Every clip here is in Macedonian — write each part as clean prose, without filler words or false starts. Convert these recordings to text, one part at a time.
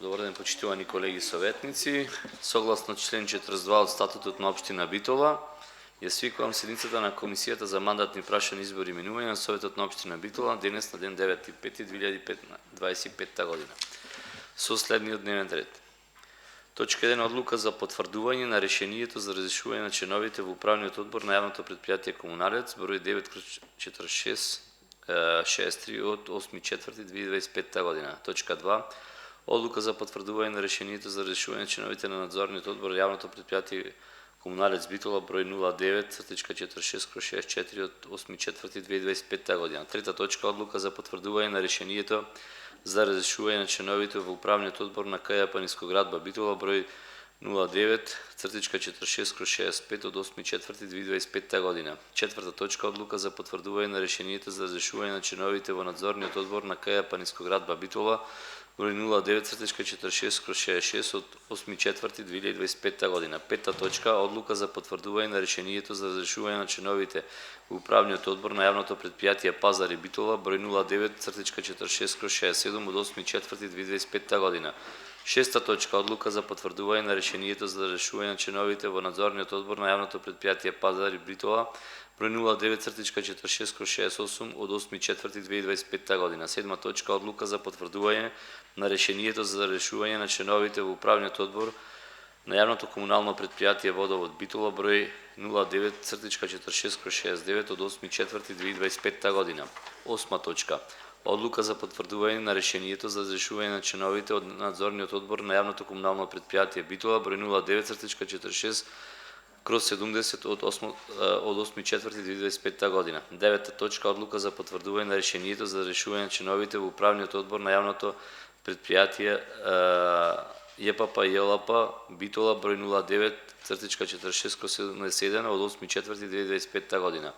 Добар ден, почитувани колеги советници. Согласно член 42 од статутот на општина Битола, ја свикувам седницата на Комисијата за мандатни прашања, избори и именувања на Советот на општина Битола денес на ден 9.5.2025 година. Со следниот дневен ред. Точка 1. Одлука за потврдување на решението за разрешување на членовите во управниот одбор на јавното предпријатие Комуналец, број 9/4663 од 8.4.2025 година. Точка 2. Одлука за потврдување на решението за разрешување на членовите на надзорниот одбор на јавното предпријатие Комуналец Битола, број 09/4664 од 8.4.2025 година. Трета точка. Одлука за потврдување на решението за разрешување на членовите во управниот одбор на КЈП Нискоградба Битола, број 09/46/65 од 8.4.2025 година. Четврта точка. Одлука за потврдување на решението за разрешување на членовите во надзорниот одбор на КЈП Нискоградба Битола, број 09/46/66 од 8.4.2025 година. Пета точка. Одлука за потврдување на решението за разрешување на членовите во управниот одбор на јавното предпријатие Пазари Битола, број 09/46/67 од 8.4.2025 година. Шеста точка. Одлука за потврдување на решението за разрешување на членовите во надзорниот одбор на јавното предпријатие Пазари Битола, број 09/46/68 од 8.4.2025 година. Седма точка. Одлука за потврдување на решението за разрешување на членовите во управниот одбор на јавното комунално предпријатие Водовод Битола, број 09/46/69 од 8.4.2025 година. Осма точка. Одлука за потврдување на решението за разрешување на членовите од надзорниот одбор на јавното комунално предпријатие Битола, број 09/46/70 од 8.4.2025 година. Девета точка. Одлука за потврдување на решението за разрешување на членовите во управниот одбор на јавното предпријатие ЈПП ЈЛП Битола, број 09/46/71 од 8.4.2025 година.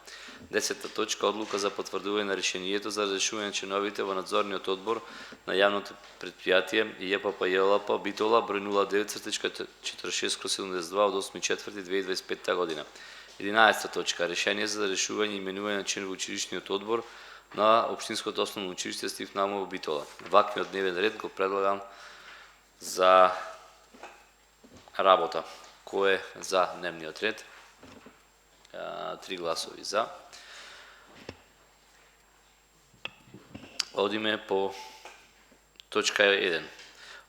Десета точка. Одлука за потврдување на решението за разрешување на членовите во надзорниот одбор на јавното предпријатие ЈПП ЙЛП Битола, број 09/46/72 од 8.4.2025 година. 11 точка. Решение за решување и именување на член во училишниот одбор на Општинското основно училиште Стив Намов Битола. Ваквиот дневен ред го предлагам за работа. Кој е за дневниот ред? 3 гласови за. Одиме по точка 1.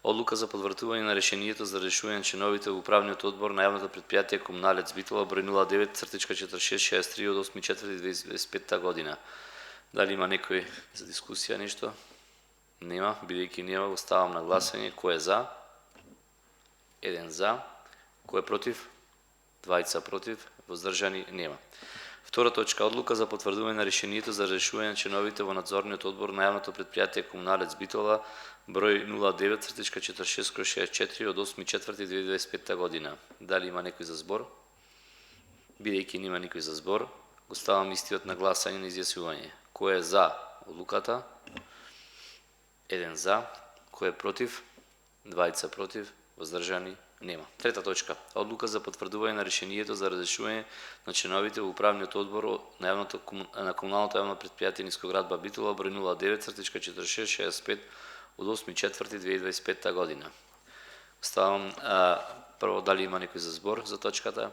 Одлука за потврдување на решението за решување на членовите во управниот одбор на јавното предпријатие Комуналец Битола, број 09/4663 од 8.4.2025 година. Дали има некој за дискусија нешто? Нема, бидејќи нема, го ставам на гласање. Кој е за? 1 за. Кој е против? 2 против. Воздржани? Нема. Втора точка. Одлука за потврдување на решението за решување на членовите во надзорниот одбор на јавното предпријатие Комуналец Битола, број 09/46/64 од 8.4.2025 година. Дали има некој за збор? Бидејќи нема никој за збор, го ставам истиот на гласање на изјаснување. Кој е за одлуката? 1 за. Кој е против? 2 против. Воздржани? Нема. Трета точка. Одлука за потврдување на решението за разрешување на членовите во управниот одбор на комуналното јавно предпријатие Нискоградба Битола, број 09/4665 од 8.4.2025 година. Оставам прво дали има некој за збор за точката.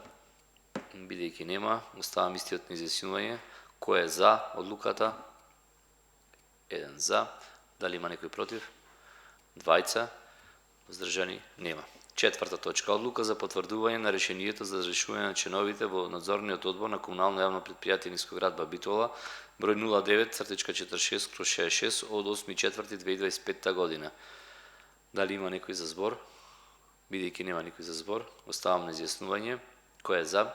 Бидејќи нема, оставам истиот на изјаснување. Кој е за одлуката? 1 за. Дали има некој против? 2. Воздржани? Нема. Четврта точка. Одлука за потврдување на решението за разрешување на членовите во надзорниот одбор на комунално јавно предпријатие Нискоградба Битола, број 09/46/66 од 8.4.2025 година. Дали има некој за збор? Бидејќи нема никој за збор, оставам на изјаснување. Кој е за?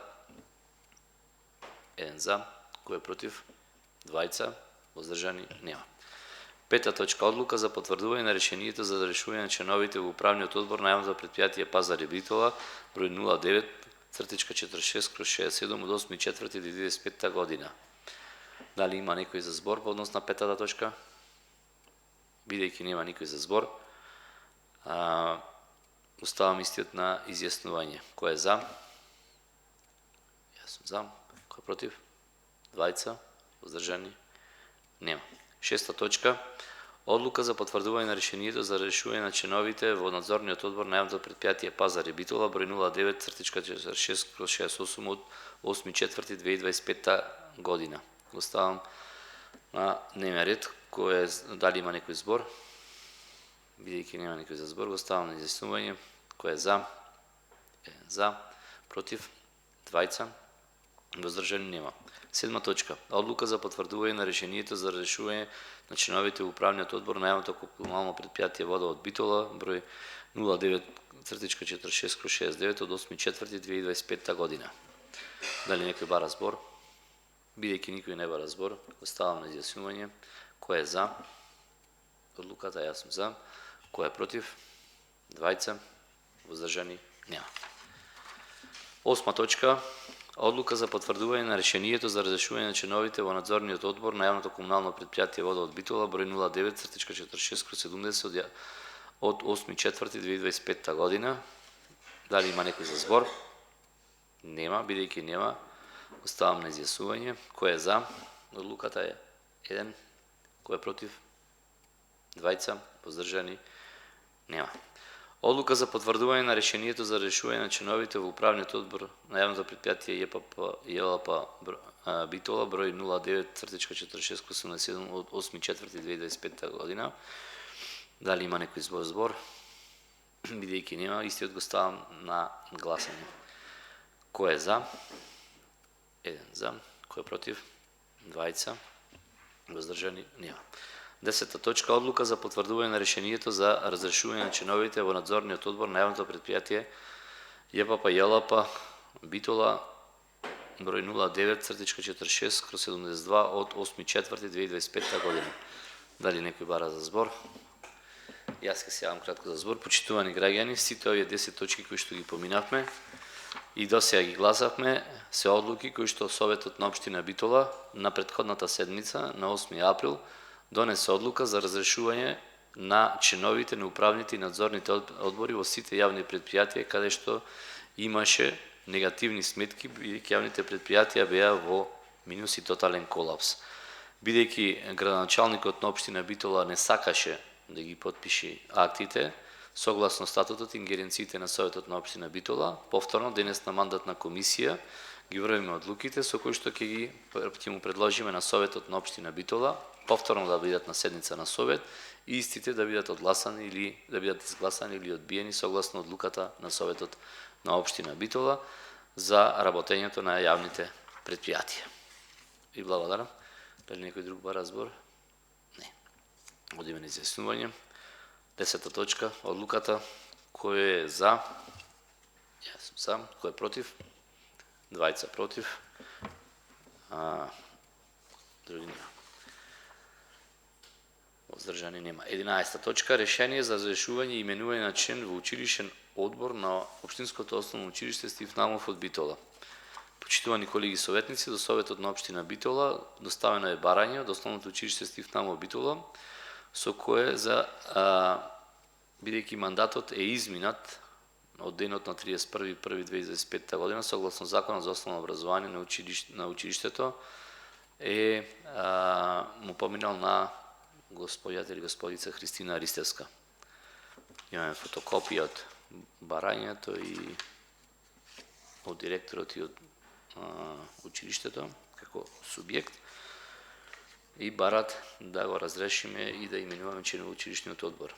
1 за. Кој е против? 2. Воздржани? Нема. Пета точка. Одлука за потврдување на решението за решување на членовите во управниот одбор на јавното предпријатие Пазари Битола, број 09/46/67 од 8.4.2025 година. Дали има некој за збор по однос на петата точка? Бидејќи нема никој за збор, оставам истиот на изјаснување. Кој е за? Јас сум за. Кој е против? 2. Воздржани? Нема. Шеста точка. Одлука за потврдување на решението за решување на членовите во надзорниот одбор на јавното предпријатие Пазар и Битола број 09/46/68 од 8.4.2025 година. Го ставам на дневен ред, кој е, дали има некој збор? Бидејќи нема некој за збор, го ставам на изјаснување. Кој е за? За, против, двајца, воздржани нема. 7 точка. Одлука за потврдување на решението за решување на членовите управниот одбор на јавното комунално предпријатие Водовод Битола број 09/46/69 од 8.4.2025 година. Дали некој бара збор? Бидејќи никој не бара збор, го ставам на изјаснување. Кој е за? Одлуката, јас сум за. Кој е против? Двајца, воздржани нема. 8 точка. Одлука за потврдување на решението за разрешување на членовите во надзорниот одбор на јавното комунално предпријатие Водовод Битола број 09/46/70 од 8.4.2025 година. Дали има некој за збор? Нема, бидејќи нема, оставам на изјаснување. Кој е за? Одлуката е 1. Кој е против? Двајца, воздржани нема. Одлука за потврдување на решението за решување на членовите во управниот одбор на јавното предпријатие ЈЛП Битола број 09/46/87 од 8.4.2025 година. Дали има некој збор? Бидејќи нема, истиот го ставам на гласање. Кој е за? 1 за. Кој е против? Двајца, воздржани нема. 10 точка. Одлука за потврдување на решението за разрешување на членовите во надзорниот одбор на јавното предпријатие ЈЛП Битола број 09/46/72 од 8.4.2025 година. Дали некој бара за збор? Јас ќе се јавам кратко за збор. Почитувани граѓани, сите овие 10 точки кои што ги поминавме и досега ги гласавме се одлуки кои што Советот на општина Битола на претходната седмица на 8 април донесе одлука за разрешување на членовите на управните и надзорните одбори во сите јавни предпријатија каде што имаше негативни сметки, бидејќи јавните предпријатија беа во минус и тотален колапс. Бидејќи градоначалникот на општина Битола не сакаше да ги потпиши актите, согласно статутот и ингеренциите на Советот на општина Битола, повторно денес на мандатна комисија ги врвиме одлуките со кои што ќе му предложиме на Советот на општина Битола повторно да бидат на седница на Совет и истите да бидат одгласани или да бидат изгласани или одбиени согласно одлуката на Советот на општина Битола за работењето на јавните предпријатија. И благодарам. Дали некој друг бара збор? Не. Одиме на изјаснување. 10 точка. Одлуката. Кој е за? Јас сум за. Кој е против? Двајца против. Други нема. Воздржани нема. 11 точка. Решение за разрешување и именување на член во училишен одбор на Општинското основно училиште Стив Намов од Битола. Почитувани колеги советници, до Советот на општина Битола доставено е барање од Основното училиште Стив Намов Битола, со кое за бидејќи мандатот е изминат од денот на 31.1.2025 година, согласно Законот за основно образование на училиштето, му поминал на господјата или господица Христина Ристевска. Имаме фотокопија од барањето и од директорот и од училиштето како субјект и барат да го разрешиме и да именуваме член во училишниот одбор.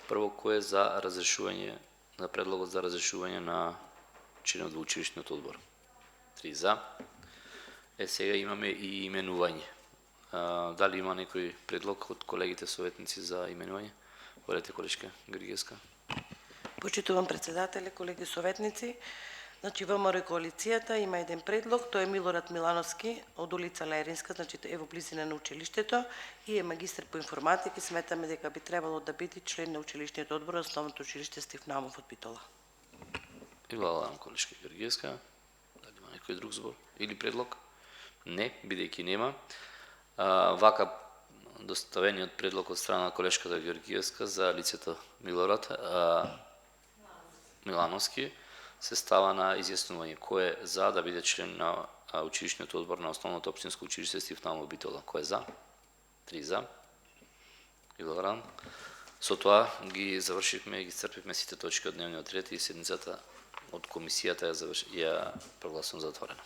Прво, кој е за разрешување на предлогот за разрешување на членот во училишниот одбор? 3 за. Сега имаме и именување. Дали има некој предлог од колегите советници за именување? Волете, колешка Григевска. Почитувам председателе, колеги советници. Значи, ВМРО коалицијата има еден предлог, тој е Милорад Милановски од улица Леринска, значи е во близина на училиштето и е магистар по информатика и сметаме дека би требало да биде член на училишниот одбор на Основното училиште Стив Намов од Битола. И благодарам, колешка Григевска. Дали има некој друг збор или предлог? Не, бидејќи нема. Вака доставениот предлог од страна на колешката Георгиевска за лицето Милорад Милановски се става на изјаснување. Кој е за да биде член на училишниот одбор на Основното општинско училиште Стив Намов Битола? Кој е за? 3 за. Ви благодарам. Со тоа ги завршивме и ги исцрпивме сите точки од дневниот ред и седницата од комисијата ја прогласувам затворена.